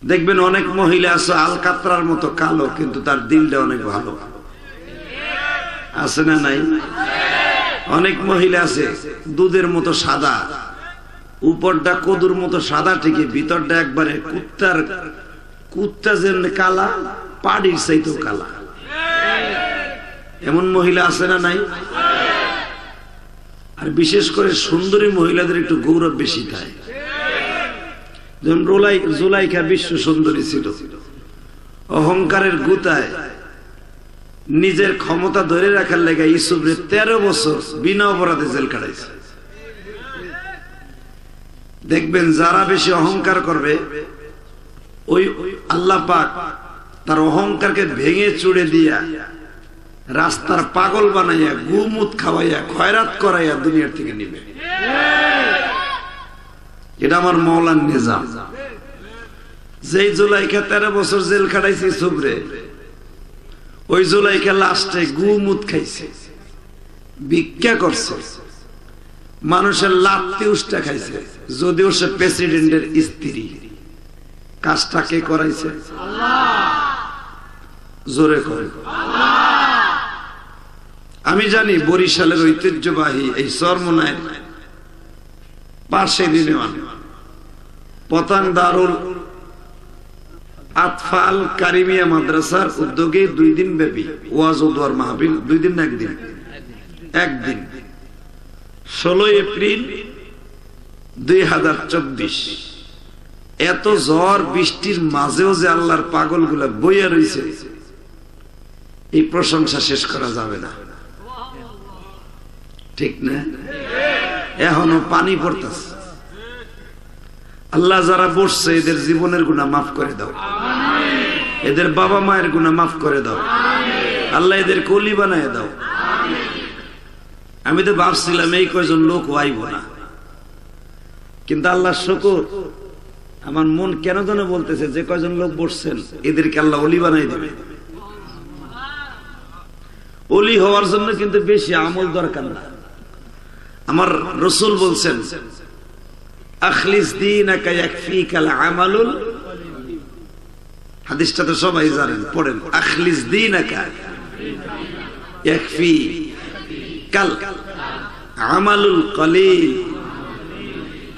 দেখবেন অনেক মহিলা আছে আলকাতরার মতো কালো, কিন্তু তার দিলটা অনেক ভালো, আছে না নাই? অনেক মহিলা আছে দুধের মতো সাদা, উপরটা কদুর মতো সাদা, ঠিকই ভিতরটা একবারে কুত্তা যেমনি কালা, পাড়ির চাইতেও কালা। এমন মহিলা আছে না নাই? আর বিশেষ করে সুন্দরী মহিলাদের একটু গৌরব বেশি থাকে। যেমন জুলাইখা বিশ্ব সুন্দরী ছিল, অহংকারের গুতায় নিজের ক্ষমতা ধরে রাখার লেগে ইউসুফরে 13 বছর বিনা অপরাধে জেল কাটাইছে। দেখবেন যারা বেশি অহংকার করবে, ওই আল্লাহ পাক তার অহংকারকে ভেঙে চুড়ে দিয়া রাস্তার পাগল বানাইয়া গুমুত খাওয়াইয়া খয়রাত করাইয়া দুনিয়ার থেকে নিবে। এটা আমার মৌলার নিজাম। যেই জুলাইখা 13 বছর জেল খাটাইছে ইউসুফরে, ওই জুলাইখা লাস্টে গুমুত খাইছে, ভিক্ষা করছে, মানুষের লাত্তি উষ্টা খাইছে, যদিও সে প্রেসিডেন্টের স্ত্রী। কাজটা কে করাইছে? জোরে করে আমি জানি বরিশালের ঐতিহ্যবাহী এই চরমোনাইয়ের পাশে দিনে পতাং দারুল আতফাল কারিমিয়া মাদ্রাসার উদ্যোগে 2 দিন ব্যাপী ওয়াজ ও দোয়ার মাহফিল। 2 দিন না একদিন 16 এপ্রিল 2024। এত ঝড় বৃষ্টির মাঝেও যে আল্লাহর পাগল গুলা বইয়া রয়েছে, এই প্রশংসা শেষ করা যাবে না, ঠিক না? এখনো পানি পড়তেছে। আল্লাহ যারা বসছে এদের জীবনের গুনাহ মাফ করে দাও, এদের বাবা মায়ের গুনাহ মাফ করে দাও, আল্লাহ এদের কলি বানায় দাও। আমি তো ভাবছিলাম এই কয়জন লোক আইব না, কিন্তু আল্লাহ শুকর, আমার মন কেন যেন বলতেছে যে কয়জন লোক বসছেন এদেরকে আল্লাহ ওলি বানাই দেবে। ওলি হওয়ার জন্য কিন্তু বেশি আমল দরকার না। আমার রাসূল বলছেন, আখলিস দীনাকা ইয়াকফিকাল আমালুল, হাদিসটা তো সবাই জানেন, পড়েন, আখলিস দীনাকা ইয়াকফিকাল আমালুল কলিল।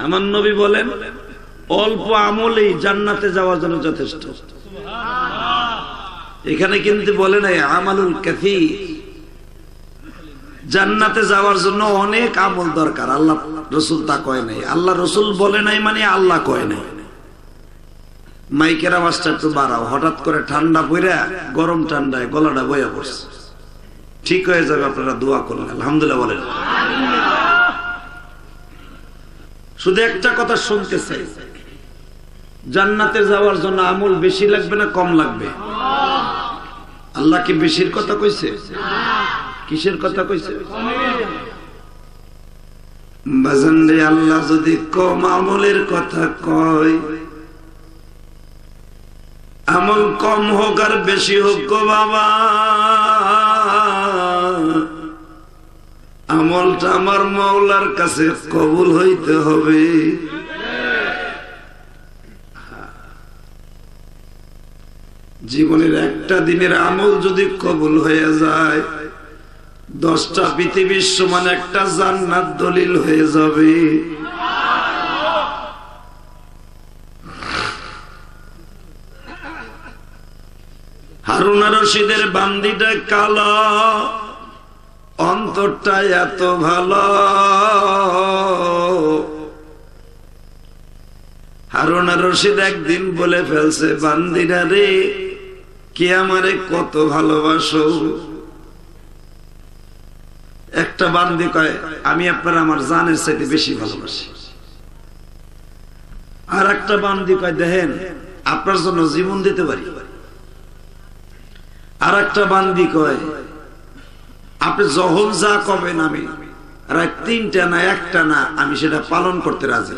আমার নবী বলেন অল্প আমলেই জান্নাতে যাওয়ার জন্য যথেষ্ট। এখানে কিন্তু বলে নাই আমালুল কাসীর, জান্নাতে যাওয়ার জন্য অনেক আমল দরকার। আল্লাহ রাসূল তা কয় নাই, আল্লাহ রাসূল বলে নাই মানে আল্লাহ কয় নাই। মাইকের আওয়াজটা একটু বাড়াও, হঠাৎ করে ঠান্ডা পড়া গরম ঠান্ডায় গলাটা বইয়া পড়ছে। ঠিক হয়ে যাবে, আপনারা দোয়া করলেন আলহামদুলিল্লাহ বলেন। শুধু একটা কথা শুনতে চাই, জান্নাতে যাওয়ার জন্য আমল বেশি লাগবে না কম লাগবে? আল্লাহ কি বেশির কথা কইছে? কিসের কথা কইছে? বাজান রে, আল্লাহ যদি কম আমলের কথা কয়, আমল কম হোক আর বেশি হোক গো বাবা, আমলটা আমার মাওলার কাছে কবুল হইতে হবে। জীবনের একটা দিনের আমল যদি কবুল হয়ে যায়, 10টা পৃথিবীর সমান একটা জান্নাত দলিল হয়ে যাবে। হারুন আর রশিদের বান্দিটা কালো, অন্তরটা এত ভালো। হারুন আর রশিদ একদিন বলে ফেলছে, বান্দিরা রে, কে আমারে কত ভালোবাসো? একটা বান্দি কয়, আমি আপনার আমার জানের চাইতে বেশি ভালোবাসি। আর একটা বান্দি কয়, দেখেন আপনার জন্য জীবন দিতে পারি। আর একটা বান্দি কয়, আপনি যখন যা কবেন আমি রাত 3টা না 1টা না, আমি সেটা পালন করতে রাজি।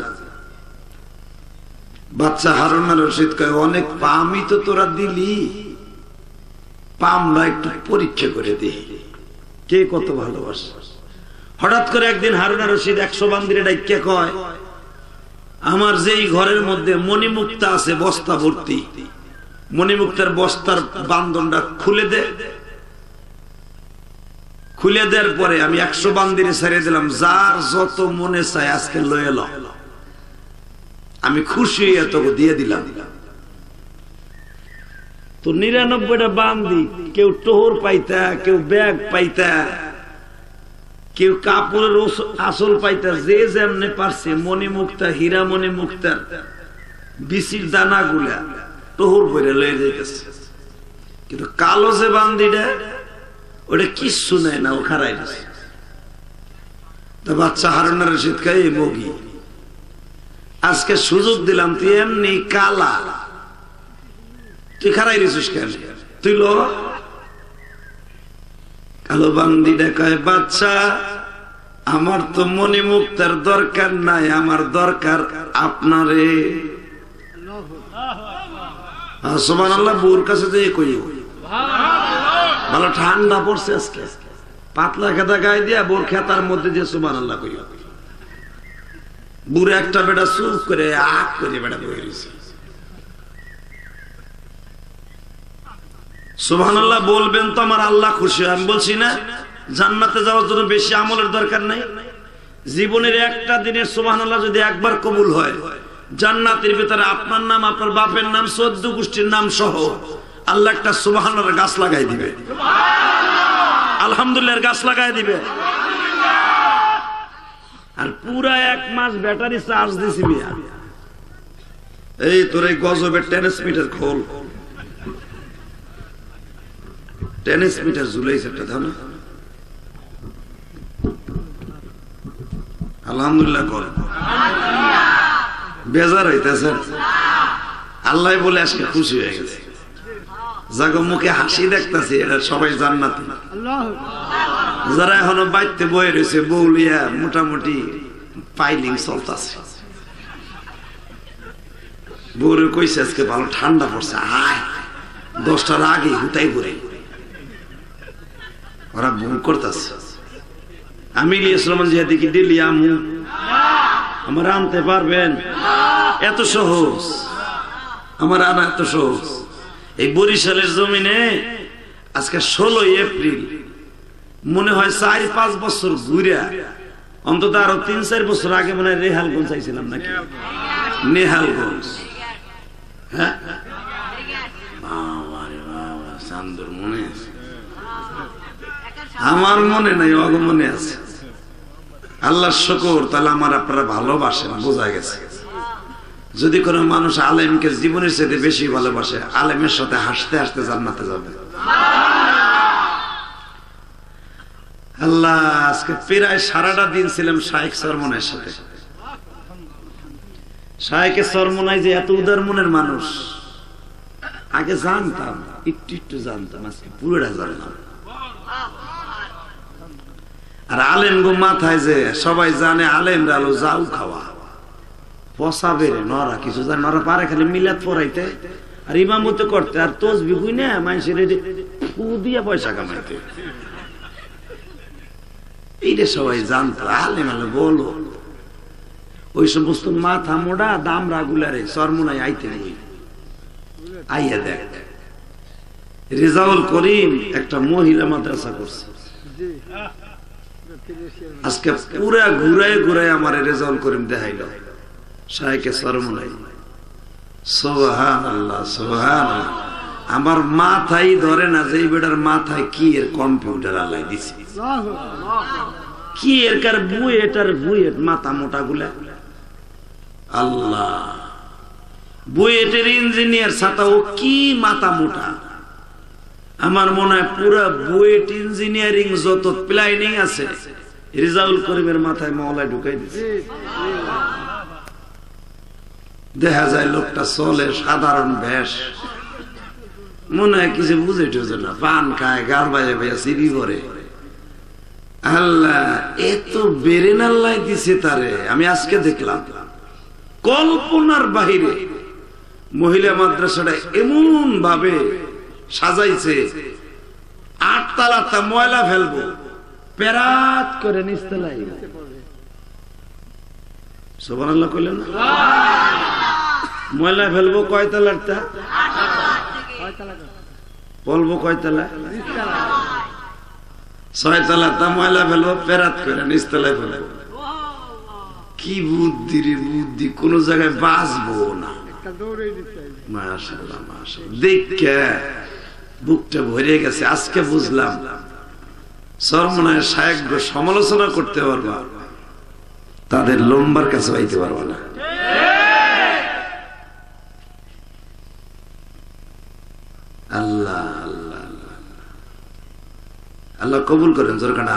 বাচ্চা হারুন আর রশিদ কয়, অনেক পামই তো তোরা দিলি, পামরা একটু পরীক্ষা করে দিই কে কত ভালোবাসে। হঠাৎ করে একদিন হারুন আর রশিদ 100 বান্দিরে ডাইকা কয়, আমার যেই ঘরের মধ্যে মণিমুক্তা আছে বস্তা ভর্তি, মণিমুক্তার বস্তার বান্ধনটা খুলে দেওয়ার পরে আমি 100 বান্দিরে ছেড়ে দিলাম, যার যত মনে চায় আজকে লয়ে ল। আমি খুশি হয়ে তোকে দিয়ে দিলাম। তো 99টা বান্দি, কেউ টোহর পাইতা, কেউ ব্যাগ পাইতা, কেউ কাপড়ের আসল পাইতা, যে যেমনে পারছে মণিমুক্তা, হীরা মণিমুক্তার বিচির দানা গুলা টোহর করে লয়ে যাইতেছে। কিন্তু কালো যে বান্দিটা, ওটা কিচ্ছু নেয় না, ও খারাই গেছে। তো বাচ্চা হারুন রশিদ খাই মগি, আজকে সুযোগ দিলাম, তুই এমনি কালা, তুই খারাই রেছিস কেন? তুই লো। কালো বান্দিটা কয়, বাচ্চা আমার তো মণিমুক্তার দরকার নাই, আমার দরকার আপনারে। সুবহানাল্লাহ। বুর কাছে যে কই ভালো ঠান্ডা পড়ছে আজকে, পাতলা খেতা গায়ে দিয়া বোর খেতার মধ্যে যে সুবহানাল্লাহ কই। বুড়ে একটা বেটা চুপ করে আগ করে বেটা বই রয়েছে। সুবহানাল্লাহ বলবেন তো আমার আল্লাহ খুশি। আমি বলছি না জান্নাতে যাওয়ার জন্য বেশি আমলের দরকার নাই। জীবনের একটা দিনের সুবহানাল্লাহ যদি একবার কবুল হয়, জান্নাতের ভিতরে আপনার নাম, আপনার বাপের নাম, 14 গোষ্ঠীর নাম সহ আল্লাহ একটা সুবহানাল্লাহর গাছ লাগাই দিবে, আলহামদুলিল্লাহর গাছ লাগাই দিবে। আর পুরা 1 মাস ব্যাটারি চার্জ দিছি মিয়া। এই তোর এই গজবের ট্রান্সমিটার খোল, ট্রান্সমিটার ঝুলাইছে একটা, দাও না। আলহামদুলিল্লাহ কর, বেজার হইতেছে। আল্লাহ বলে আজকে খুশি হয়ে গেছে, যাগো মুখে হাসি দেখতেছি, এরা সবাই জান্নাতি। যারা এখনো বাইতে বয়ে রয়েছে বউলিয়া, মোটামুটি পাইলিং চলতেছে। বউরে কইছে আজকে ভালো ঠান্ডা পড়ছে, আয় 10টার আগে হুতাই করে ওরা ভুল করতেছে। আমি ইসলাম জিহাদি কি দিল্লি আমু আমার আনতে পারবেন? এত সহজ আমার আনা, এত সহজ। এই বরিশালের জমিনে আজকে 16 এপ্রিল, মনে হয় 4-5 বছর ঘুরে, অন্তত আরো 3-4 বছর আগে মনে হয় রেহালগঞ্জ চাইছিলাম নাকি, নেহালগঞ্জ। হ্যাঁ চান্দুর মনে আছে, আমার মনে নাই, অগ মনে আছে। আল্লাহ শুকর, তাহলে আমার আপনারা ভালোবাসেন, বোঝা গেছে। যদি কোনো মানুষ আলেমকে জীবনের সাথে বেশি ভালোবাসে, আলেমের সাথে হাসতে হাসতে জান্নাতে যাবে। আল্লাহ, আজকে প্রায় সারাটা দিন ছিলাম শাইখ সরমনের সাথে। শাইখে সরমনাই যে এত উদার মনের মানুষ, আগে জানতাম, একটু জানতাম, আজকে পুরোটা জানলাম। আর আলেম গো মাথায় যে সবাই জানে, আলেমরা আলো যাও খাওয়া পচা বেড়ে নরা কিছু জানে, নরা পারে খালি মিলাদ পড়াইতে আর ইমামতি করতে, আর তসবিহ বুঝ না মানুষের ফু দিয়া পয়সা কামাইতে। এইটা সবাই জানতো। আলেম আলো বলো, ওই সমস্ত মাথা মোড়া দামরা গুলারে চরমনাই আইতে বই আইয়া দেখ। রেজাউল করিম একটা মহিলা মাদ্রাসা করছে, আজকে পুরা ঘুরায় ঘুরায় আমার রেজাউল করিম দেখাইল শাইখে সরমনাই। সুবহানাল্লাহ, সুবহানাল্লাহ। আমার মাথায় ধরে না যে এই বেটার মাথায় কি এর কম্পিউটার আল্লাহ দিছে, কি এর কার বুয়েট আর বুয়েট মাথা মোটা গুলা। আল্লাহ, বুয়েটের ইঞ্জিনিয়ার ছাতা ও কি মাথা মোটা। আমার মনে হয় পুরা বুয়েট ইঞ্জিনিয়ারিং যত প্ল্যানিং আছে রেজাউল করিমের মাথায় মহলায় ঢুকাই দিছে। দেখা যায় লোকটা চলে সাধারণ বেশ, মনে হয় কিছু বুঝে টুঝে না, পান খায়, গাল বাজে ভাইয়া সিঁড়ি করে। আল্লাহ, এত বেরেন আল্লাহ দিছে তারে। আমি আজকে দেখলাম কল্পনার বাহিরে মহিলা মাদ্রাসাটা এমন ভাবে সাজাইছে, 8 তলাতে ময়লা ফেলবো, পেরাত করে নিচতলায় সুবহানাল্লাহ কইলেন না? ময়লা ফেলবো কয়তলারটা? বলবো কয়তলা? 6 তলাটা ময়লা ফেলবো ফেরাত করে নিচতলায় ফেলবো। কি বুদ্ধি রে বুদ্ধি, কোন জায়গায় বাঁচবো না। মাশাআল্লাহ মাশাআল্লাহ, দেখে বুকটা ভরে গেছে। আজকে বুঝলাম সরমনায় শায়েখ সমালোচনা করতে পারবা, তাদের লম্বার কাছে পাইতে পারবা না। আল্লাহ আল্লাহ আল্লাহ কবুল করেন। জোরকানা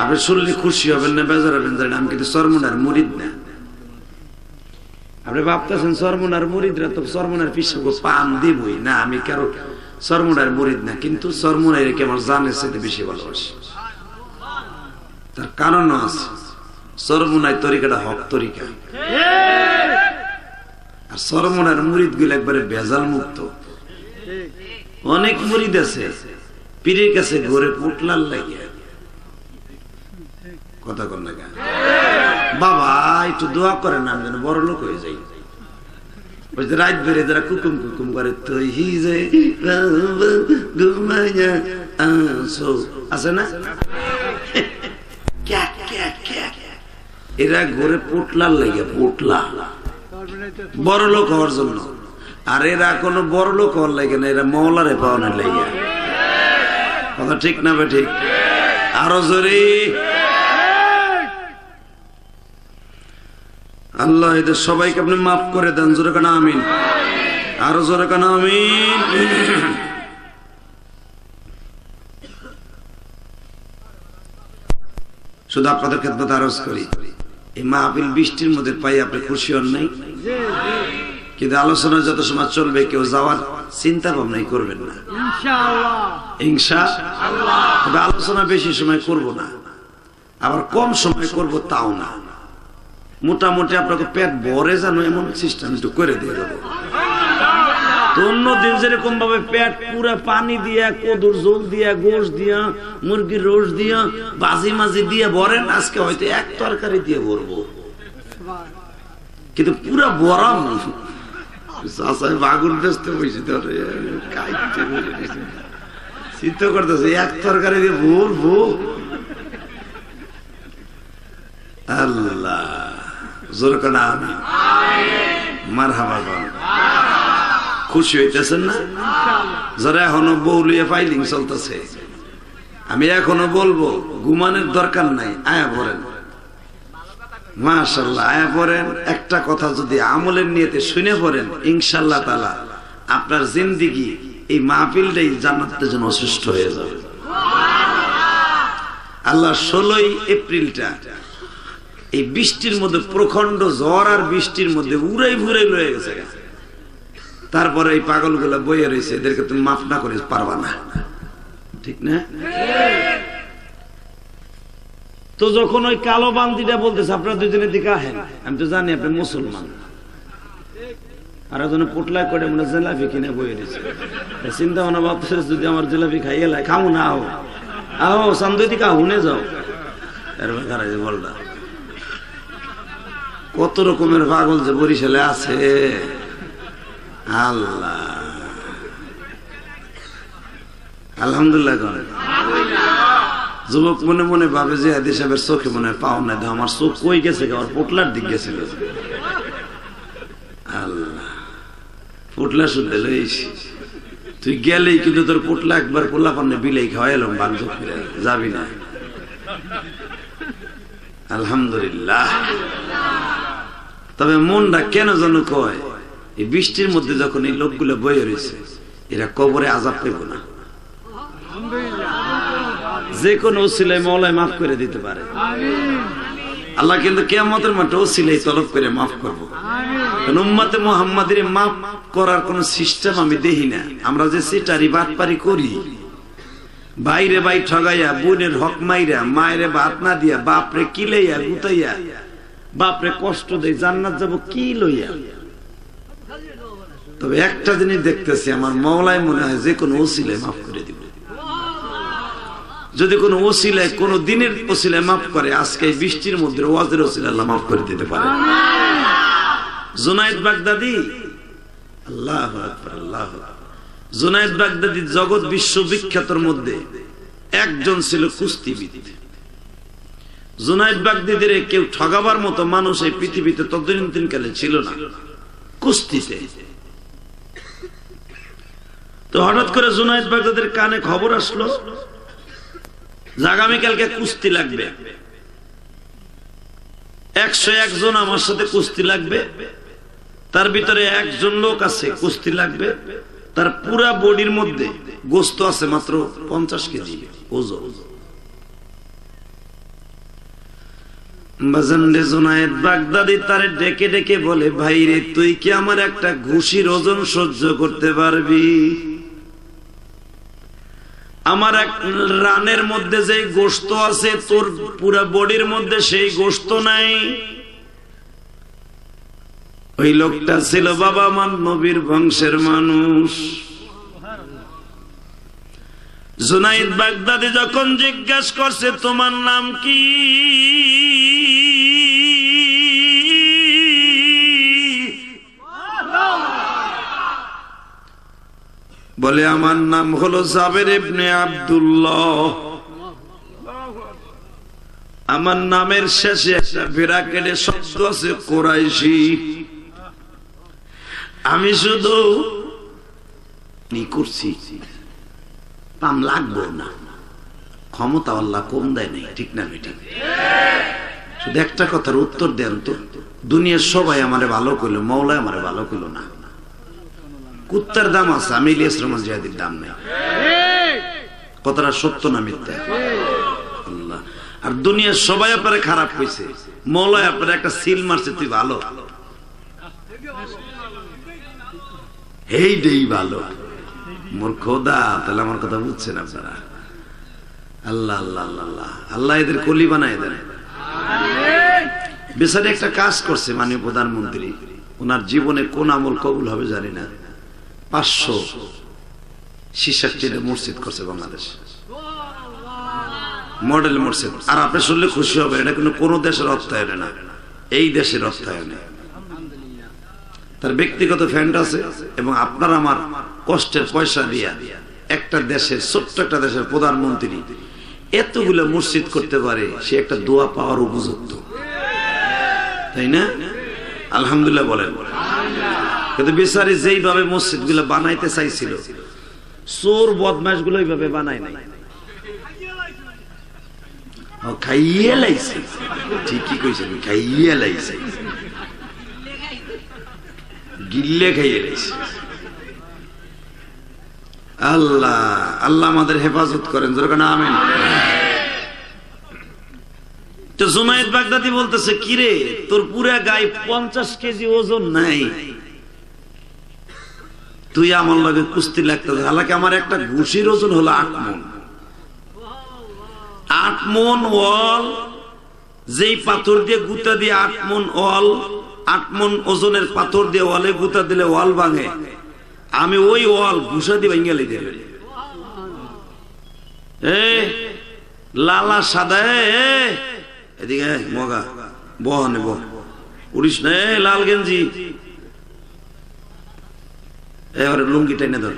আপনি শুনলে খুশি হবেন না বেজার হবেন জানেন, আমি কিন্তু সরমনার মুরিদ না। আপনি ভাবতেছেন সরমনার মুরিদরা তো সরমনার পিছনে পান দিবই না, আমি কারো সরমনার মুরিদ না, কিন্তু সরমনায় রেখে আমার জানের সাথে বেশি ভালোবাসি। তার কারণ আছে, সরমনায় তরিকাটা হক তরিকা, আর সরমনার মুরিদ গুলো একবারে ভেজাল মুক্ত। অনেক মুরিদ আছে পীরের কাছে ঘরে পুটলার লাগিয়া কথা কন না, বাবা একটু দোয়া করেন আমি যেন বড় লোক হয়ে যাই। রাত বেড়ে যারা কুকুম কুকুম করে আছে না, এরা ঘরে পুটলার লাগিয়া, পুটলা বড় লোক হওয়ার জন্য। আর এরা কোনো বড় লোক হওয়ার লাগে না, এরা মওলারে পাওয়ানোর লাগিয়া। কথা ঠিক না বে ঠিক? আরো জোরে আল্লাহ এদের সবাইকে আপনি মাফ করে দেন। জোরে কানা আমিন, আরো জোরে কানা আমিন। শুধু আপনাদের খেদমতে আরজ করি, এই মাহফিল বৃষ্টির মধ্যে পাই আপনি খুশি হন নাই, কিন্তু আলোচনা যত সময় চলবে কেউ যাওয়ার চিন্তা ভাবনাই করবেন না ইনশাআল্লাহ। তবে আলোচনা বেশি সময় করব না, আবার কম সময় করব তাও না, মোটামুটি আপনাকে পেট ভরে জানো এমন সিস্টেম একটু করে দিয়ে দেবো। অন্যদিন যেরকম ভাবে পেট পুরা পানি দিয়া, কদুর জল দিয়া, গোশ দিয়া, মুরগির রোস দিয়া, বাজি মাজি দিয়ে ভরেন, আজকে হয়তো এক তরকারি দিয়ে ভরবো, কিন্তু পুরা ভরাম বাগুন বেচতে বসে চিন্তা করতেছে এক তরকারি দিয়ে ভরবো। আল্লাহ জোর কানা আমিন, মারহাবা বলেন। খুশি হইতেছেন না? যারা এখনো বউলিয়ে ফাইলিং চলতেছে, আমি এখনো বলবো ঘুমানোর দরকার নাই, আয়া পড়েন মাশাআল্লাহ, আয়া পড়েন। একটা কথা যদি আমলের নিয়তে শুনে পড়েন, ইনশাআল্লাহ তাআলা আপনার জিন্দেগি এই মাহফিলটাই জান্নাতের জন্য শ্রেষ্ঠ হয়ে যাবে। আল্লাহ 16 এপ্রিলটা এই বৃষ্টির মধ্যে, প্রখণ্ড ঝড় আর বৃষ্টির মধ্যে উড়াই ভুড়াই লয়ে গেছে, তারপরে এই পাগলগুলা বইয়ে রয়েছে, এদেরকে তুমি মাফ না করে পারবা না, ঠিক না? তো যখন ওই কালো বান্দিটা বলতেছে আপনারা দুজনের দিকে আহেন, আমি তো জানি আপনি মুসলমান, আর একজনে পোটলা করে মনে জেলাপি কিনে বইয়ে দিচ্ছে, চিন্তা ভাবনা ভাবতেছে যদি আমার জেলাপি খাইয়ে লাই খাও না, আও আও সামনে দিকে হুনে যাও। বলটা কত রকমের পাগল যে বরিশালে আছে, আল্লাহ আলহামদুলিল্লাহ। যুবক মনে মনে ভাবে যে হাদি সাহেবের চোখে মনে পাও না, আমার চোখ কই গেছে, আমার পোটলার দিক গেছিল। আল্লাহ পোটলা শুনতে লইছি, তুই গেলেই কিন্তু তোর পোটলা একবার পোলা পান্নে বিলাই খাওয়াইলাম, বাংশ যাবি না। আলহামদুলিল্লাহ। তবে মনটা কেন যেন কয় এই বৃষ্টির মধ্যে যখন এই লোকগুলো বয়ে রয়েছে, এরা কবরে আযাব পাইব না, যে কোনো ওসিলায় মওলায় মাফ করে দিতে পারে আল্লাহ, কিন্তু কিয়ামতের মাঠে ওসিলাই তলব করে মাফ করবো। উম্মতে মুহাম্মাদের মাফ করার কোন সিস্টেম আমি দেখি না। আমরা যে সিটারি বাটপারি করি, বাইরে বাই ঠগাইয়া, বোনের হক মাইরা, মায়েরে ভাত না দিয়া, বাপরে কিলাইয়া গুতাইয়া, বাপরে কষ্ট দেয়, জান্নাত যাব কি লইয়া। তবে একটা জিনিস দেখতেছি, আমার মওলাই মনে হয় যে কোনো ওসিলায় মাফ করে দিব। যদি কোনো ওসিলায় কোনো দিনের ওসিলায় মাফ করে, আজকে বৃষ্টির মধ্যে ওয়াজের ওসিলায় আল্লাহ মাফ করে দিতে পারে। জুনায়েদ বাগদাদি, আল্লাহু আকবার, আল্লাহু আকবার। জুনায়েদ বাগদাদি জগৎ বিশ্ববিখ্যাতর মধ্যে একজন ছিল কুস্তিবিদ। জুনায়েদ বাগদাদির কেউ ঠগাবার মতো মানুষ এই পৃথিবীতে তদানীন্তনকালে ছিল না কুস্তিতে। তো হঠাৎ করে জুনায়েদ বাগদাদির কানে খবর আসলো যে আগামীকালকে কুস্তি লাগবে, 101 জন আমার সাথে কুস্তি লাগবে, তার ভিতরে একজন লোক আছে কুস্তি লাগবে, তার পুরা বডির মধ্যে গোস্ত আছে মাত্র 50 কেজি ওজন। বাজানরে জুনায়েদ বাগদাদি তারে ডেকে ডেকে বলে, ভাই রে, তুই কি আমার একটা ঘুষির ওজন সহ্য করতে পারবি? আমার এক রানের মধ্যে যে গোস্ত আছে তোর পুরা বডির মধ্যে সেই গোস্ত নাই। ওই লোকটা ছিল বাবা মান নবীর বংশের মানুষ। জুনায়েদ বাগদাদি যখন জিজ্ঞাসা করছে তোমার নাম কি, বলে আমার নাম হলো জাবের ইবনে আব্দুল্লাহ। আমার নামের শেষে একটা ব্র্যাকেটে শব্দ আছে কুরাইশি। আমি শুধু কি করছি, পাম লাগবো না, ক্ষমতা আল্লাহ কম দেয় নাই, ঠিক না বেটি? শুধু একটা কথার উত্তর দেন তো, দুনিয়ার সবাই আমারে ভালো করলো, মওলা আমারে ভালো করলো না। কুত্তার দাম আছে, আমি ইলিয়াস রহমান জিহাদির দাম নাই। কথাটা সত্য না মিথ্যা? আল্লাহ। আর দুনিয়ার সবাই আপনারে খারাপ কইছে, মওলা আপনারে একটা সিল মারছে, তুই ভালো, এইটাই ভালো। মোর খোদা, তাহলে আমার কথা বুঝছেন আপনারা? আল্লাহ আল্লাহ আল্লাহ আল্লাহ, এদের কলি বানায় দেন। বেচারি একটা কাজ করছে মাননীয় প্রধানমন্ত্রী, ওনার জীবনে কোন আমল কবুল হবে জানি না, 566 মসজিদ করছে বাংলাদেশ, মডেল মসজিদ। আর আপনি শুনলে খুশি হবে, এটা কিন্তু কোন দেশের অর্থায়নে না, এই দেশের অর্থায়নে। তার ব্যক্তিগত ফ্যান্ড আছে, এবং আপনার আমার কষ্টের পয়সা দিয়া একটা দেশের, ছোট্ট একটা দেশের প্রধানমন্ত্রী এতগুলো মসজিদ করতে পারে, সে একটা দোয়া পাওয়ার উপযুক্ত, তাই না? আলহামদুলিল্লাহ বলেন। কিন্তু বেচারি যেইভাবে মসজিদ গুলো বানাইতে চাইছিল, চোর বদমাশ গুলো এইভাবে বানায় নাই, খাইয়ে লাইছে। ঠিকই কইছেন, খাইয়ে লাইছে, গিল্লে খাইয়ে লাইছে। আল্লাহ আল্লাহ আমাদের হেফাজত করেন, যেরকম আমিন। তো জুনায়েদ বাগদাদি বলতেছে, কিরে তোর পুরা গায়ে 50 কেজি ওজন নাই, তুই আমার লগে কুস্তি লাগতেছে। হালাকি আমার একটা ঘুষির ওজন হলো 8 মণ। 8 মণ ওয়াল, যেই পাথর দিয়ে গুতা দিয়ে 8 মণ ওয়াল, 8 মণ ওজনের পাথর দিয়ে ওয়ালে গুতা দিলে ওয়াল ভাঙে, আমি ওই ওয়াল ঘুষা দিয়ে ভেঙে লেগে দেবে। লালা সাদা, এদিকে মগা বহনে বহ উড়িস না, লাল গেঞ্জি, এবারে লুঙ্গি টেনে ধর,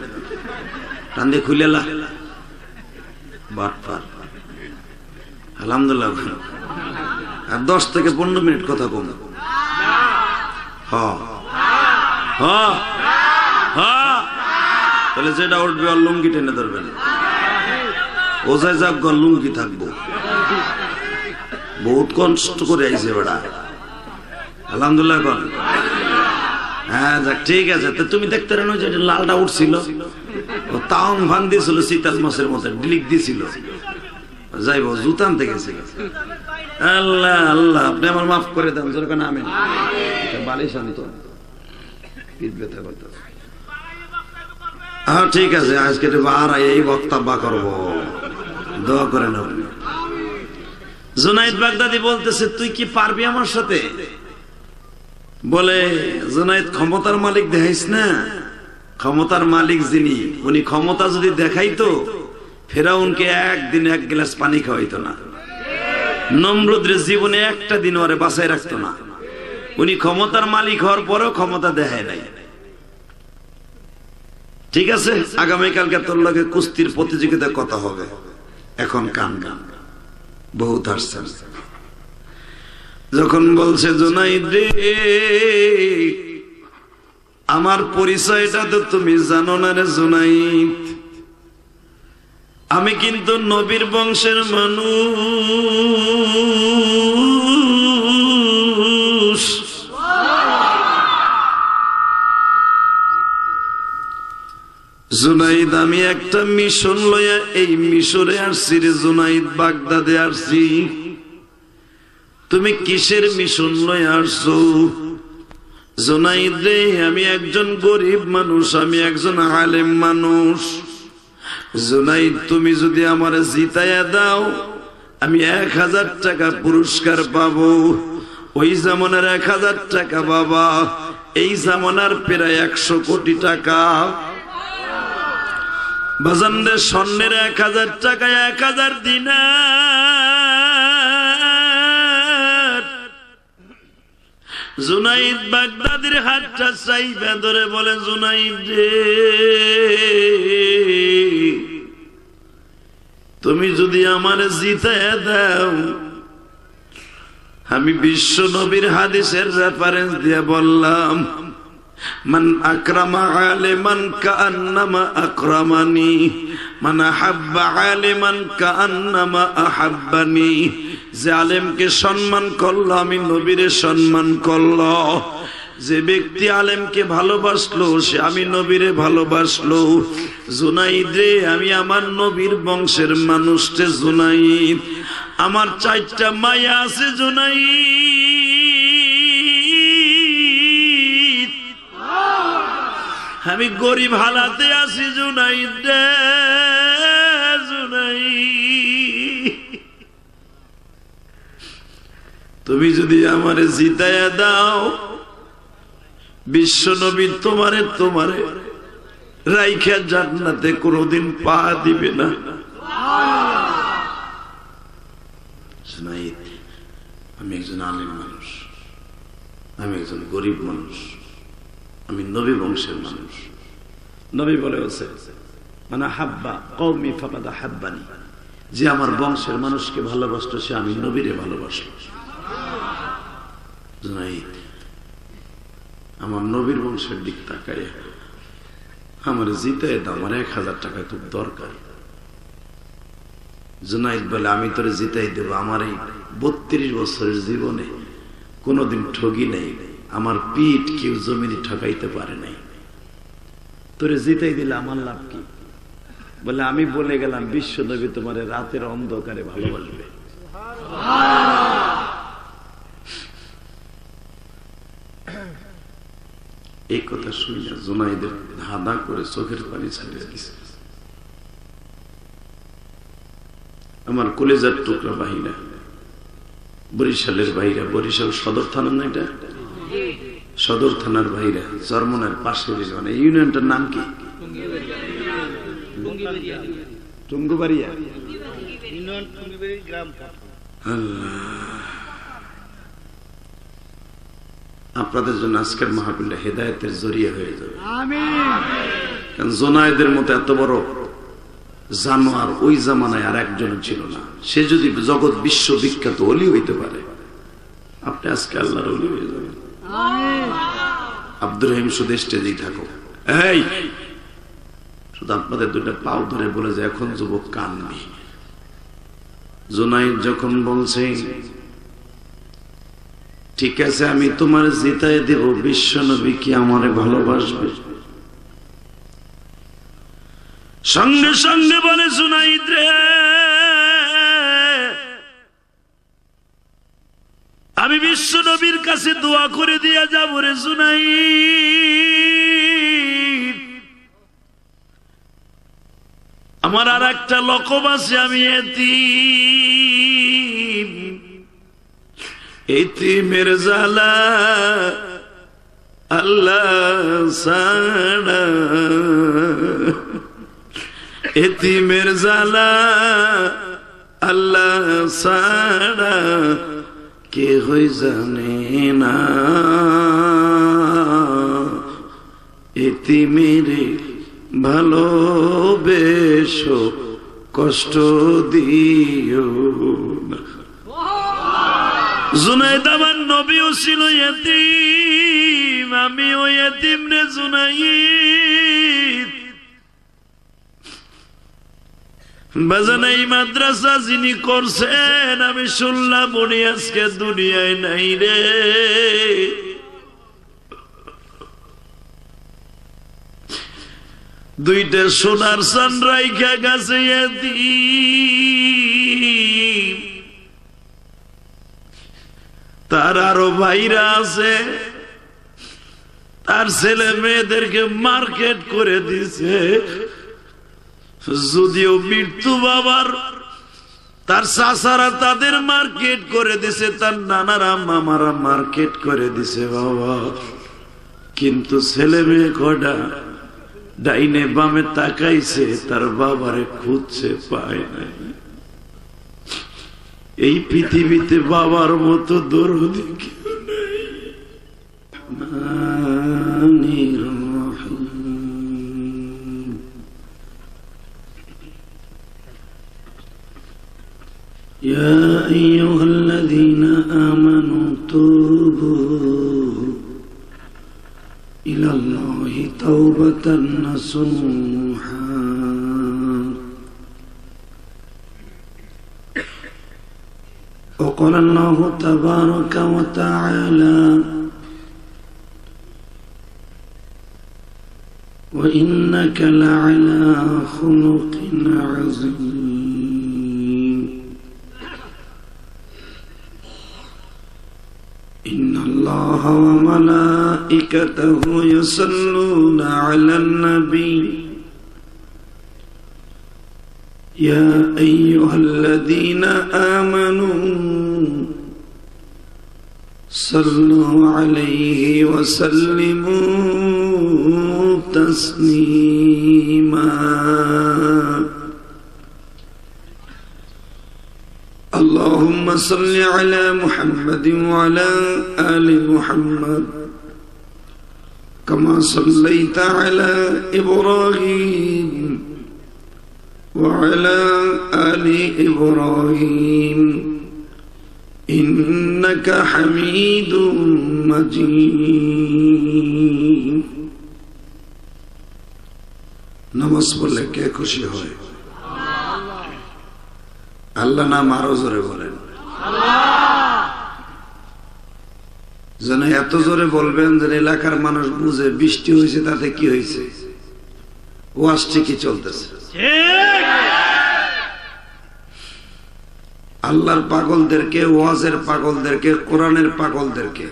টান দিয়ে খুলে লা, বাটপার। আলহামদুলিল্লাহ। আর 10 থেকে 15 মিনিট কথা কম। তাহলে যেটা উঠবে আর লুঙ্গি টেনে ধরবেন, ওজায় যাক লুঙ্গি থাকবো। বহুত কষ্ট করে আইছে বেড়া, আলহামদুলিল্লাহ। হ্যাঁ যাক, ঠিক আছে। তো তুমি দেখতে রানো যে লালটা উঠছিল, ও তাও ভান দিয়েছিল শীতাল মাছের মতো, ডিলিক দিয়েছিল, যাইব জুতান থেকে গেছে। আল্লাহ আল্লাহ, আপনি আমার মাফ করে দেন, যেরকম আমি বালি শান্ত। হ্যাঁ ঠিক আছে, আজকে এই বক্তব্য করবো, দোয়া করেন আপনি। জুনায়েদ বাগদাদি বলতেছে, তুই কি পারবি আমার সাথে? বলে, জুনায়েদ ক্ষমতার মালিক দেখাইস না, ক্ষমতার মালিক যিনি, উনি ক্ষমতা যদি দেখাইতো ফেরাউনকে একদিন এক গ্লাস পানি খাওয়াইতো না, নমরুদের জীবনে একটা দিন ওরে বাঁচাই রাখতো না। উনি ক্ষমতার মালিক হওয়ার পরেও ক্ষমতা দেখায় নাই। ঠিক আছে, আগামীকালকে তোর লগে কুস্তির প্রতিযোগিতা কথা হবে, এখন কান গান বহুত আসছেন। যখন বলছে জুনাইদ রে আমার পরিচয়টা তো তুমি জানো না রে জুনাইদ, আমি কিন্তু নবীর বংশের মানুষ। জুনাইদ আমি একটা মিশন লইয়া এই মিশরে আসছি রে জুনাইদ, বাগদাদে আসছি। তুমি কিসের মিশন লইয়া আসছো? জুনাইদ রে আমি একজন গরিব মানুষ, আমি একজন আলেম মানুষ। জুনাইদ তুমি যদি আমার জিতাইয়া দাও আমি 1000 টাকা পুরস্কার পাবো। ওই জামানার 1000 টাকা বাবা এই জামানার প্রায় 100 কোটি টাকা। বাজানদের স্বর্ণের 1000 টাকা 1000 দিনার। জুনাইদ বাগদাদের হাতটা চাইবে ধরে বলে জুনাইদ রে তুমি যদি আমার জিতাইয়া দাও, আমি বিশ্ব নবীর হাদিসের রেফারেন্স দিয়ে বললাম মান আকরামা আলিমান কাআন্নামা আকরামানি, মান আহাব্বা আলিমান কাআন্নামা আহাব্বানি। যে আলেমকে সম্মান করলো আমি নবীরে সম্মান করলো, যে ব্যক্তি আলেমকে ভালোবাসলো সে আমি নবীরে ভালোবাসলো। জুনাইদ রে আমি আমার নবীর বংশের মানুষ রে জুনাইদ, আমার 4টা মায়া আছে জুনাইদ, আমি গরিব হালাতে আছি জুনাইদ রে জুনাইদ। তুমি যদি আমারে জিতাইয়া দাও বিশ্ব নবী তোমারে রাইখা জান্নাতে কোনদিন পা দিবে না। আমি একজন আলেম মানুষ, আমি একজন গরিব মানুষ, আমি নবী বংশের মানুষ। নবী বলে আছে মানে হাব্বা কওমি ফাকাদ হাব্বানি, যে আমার বংশের মানুষকে ভালোবাসতো সে আমি নবীরে ভালোবাসলো। জুনাইদ আমার নবীর বংশের দিক তাকায় আমার জিতাই দাও, আমার 1000 টাকা খুব দরকার। জুনাইদ বলে আমি তোরে জিতাই দেব, আমার এই 32 বছরের জীবনে কোনোদিন ঠগি নাই, আমার পিঠ কেউ জমিনে ঠকাইতে পারে নাই, তোরে জিতাই দিলে আমার লাভ কি? বলে আমি বলে গেলাম বিশ্ব নবী তোমার রাতের অন্ধকারে ভালোবাসবে। এই কথা শুনে জুনাইদের ধাঁধা করে চোখের পানি ছাড়িয়ে দিছে। আমার কলেজার টুকরা বাহিরা, বরিশালের বাইরা, বরিশাল সদর থানা না এটা, সদর থানার বাইরা চরমনার পাশে মানে ইউনিয়নটার নাম কি? টুঙ্গুবাড়িয়া। আপনাদের জন্য আজকের মাহফিলটা হেদায়েতের জরিয়া হয়ে যাবে। কারণ জুনাইদের মতো এত বড় জানোয়ার ওই জামানায় আর একজন ছিল না। সে যদি জগৎ বিশ্ব বিখ্যাত ওলি হইতে পারে, আপনি আজকে আল্লাহর ওলি হয়ে যাবেন। আব্দুর রহিম শুধু স্টেজেই থাকো, এই শুধু আপনাদের দুইটা পাও ধরে বলে যে এখন যুবক কানবি। জুনাইদ যখন বলছে ঠিক আছে আমি তোমার জিতাই দেব, বিশ্ব নবী কি আমারে ভালোবাসবে? সঙ্গে সঙ্গে বলে জুনাইদ রে আমি বিশ্ব নবীর কাছে দোয়া করে দিয়া যাব রে জুনাইদ, আমার আর একটা লকব আছে, আমি এতিম, এতিমের জ্বালা আল্লাহ ছাড়া এতিমের জ্বালা আল্লাহ ছাড়া কে হই জানে না, এতিমের ভালোবেসো কষ্ট দিও না। জুনাইদ আমার নবীও ছিল এতিম, আমিও এতিম রে জুনাইদ। বাজান এই মাদ্রাসা যিনি করছেন আমি শুনলাম উনি আজকে দুনিয়ায় নাই রে। দুইটা সোনার চান রাইখা গেছে এতিম। তার আরো ভাইরা আছে, তার ছেলে মেয়েদেরকে মার্কেট করে দিছে। যদিও মৃত্যু বাবার, তার চাচারা তাদের মার্কেট করে দিছে, তার নানারা মামারা মার্কেট করে দিছে বাবা। কিন্তু ছেলে মেয়ে কটা ডাইনে বামে তাকাইছে, তার বাবারে খুঁজছে, পায় নাই। এই পৃথিবীতে বাবার মতো দরদি কেউ নেই। يا أيها الذين آمنوا توبوا إلى الله توبة نصوحا وقال الله تبارك وتعالى وإنك لعلى خلق عظيم إن الله وملائكته يصلون على النبي يا أيها الذين آمنوا صلوا عليه وسلموا تسليما اللهم صل على محمد وعلى آل محمد كما صليت على إبراهيم وعلى آل إبراهيم إنك حميد مجيد নামাজ পড়লে কে খুশি হয়? আল্লাহ নাম আরো জোরে বলেন যেন এত জোরে বলবেন যে এলাকার মানুষ বুঝে বৃষ্টি হয়েছে তাতে কি হয়েছে, ওয়াজ ঠিকই চলতেছে। আল্লাহর পাগলদেরকে, ওয়াজের পাগলদেরকে, কোরআনের পাগলদেরকে,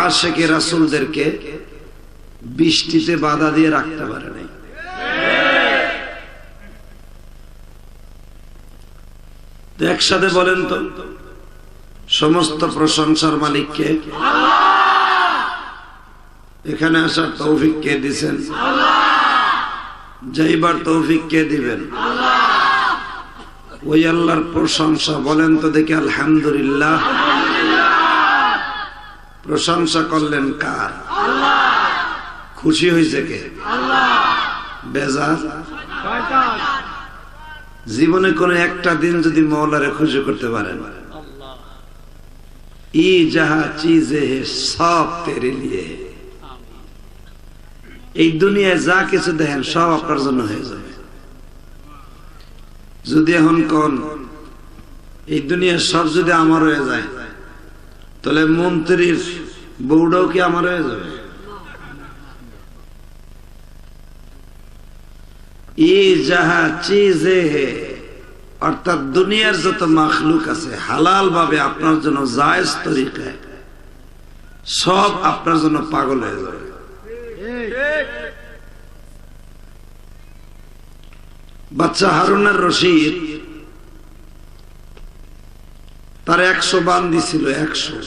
আশিকে রাসূলদেরকে বৃষ্টিতে বাধা দিয়ে রাখতে পারে নাই। একসাথে বলেন তো, সমস্ত প্রশংসার মালিক কে? এখানে আসার তৌফিক কে দিবেন? যাইবার তৌফিক কে দিবেন? ওই আল্লাহর প্রশংসা বলেন তো দেখি আলহামদুলিল্লাহ। প্রশংসা করলেন কার? খুশি হয়েছে কে? বেজার? জীবনে কোন একটা দিন যদি মওলারে খুশি করতে পারেন, ই যাহা চিজে হে সব তেরে লিয়ে, এই দুনিয়ায় যা কিছু দেখেন সব আপনার জন্য হয়ে যাবে। যদি এখন কোন এই দুনিয়ার সব যদি আমার হয়ে যায়, তাহলে মন্ত্রীর বউটাও কি আমার হয়ে যাবে? ই যাহা চিজে হে, অর্থাৎ দুনিয়ার যত মাখলুক আছে হালাল ভাবে আপনার জন্য জায়েজ তরিকায় সব আপনার জন্য পাগল হয়ে যাবে। বাচ্চা হারুন রশিদ তার 100 বান্দি ছিল, 100।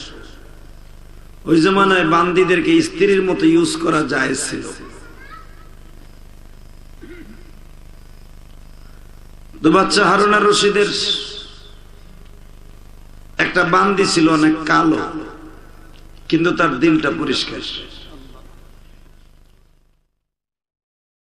ওই জমানায় বান্দিদেরকে স্ত্রীর মতো ইউজ করা জায়েজ ছিল। তো বাচ্চা হারুন আর রশিদের একটা বান্দি ছিল অনেক কালো, কিন্তু তার দিলটা পরিষ্কার।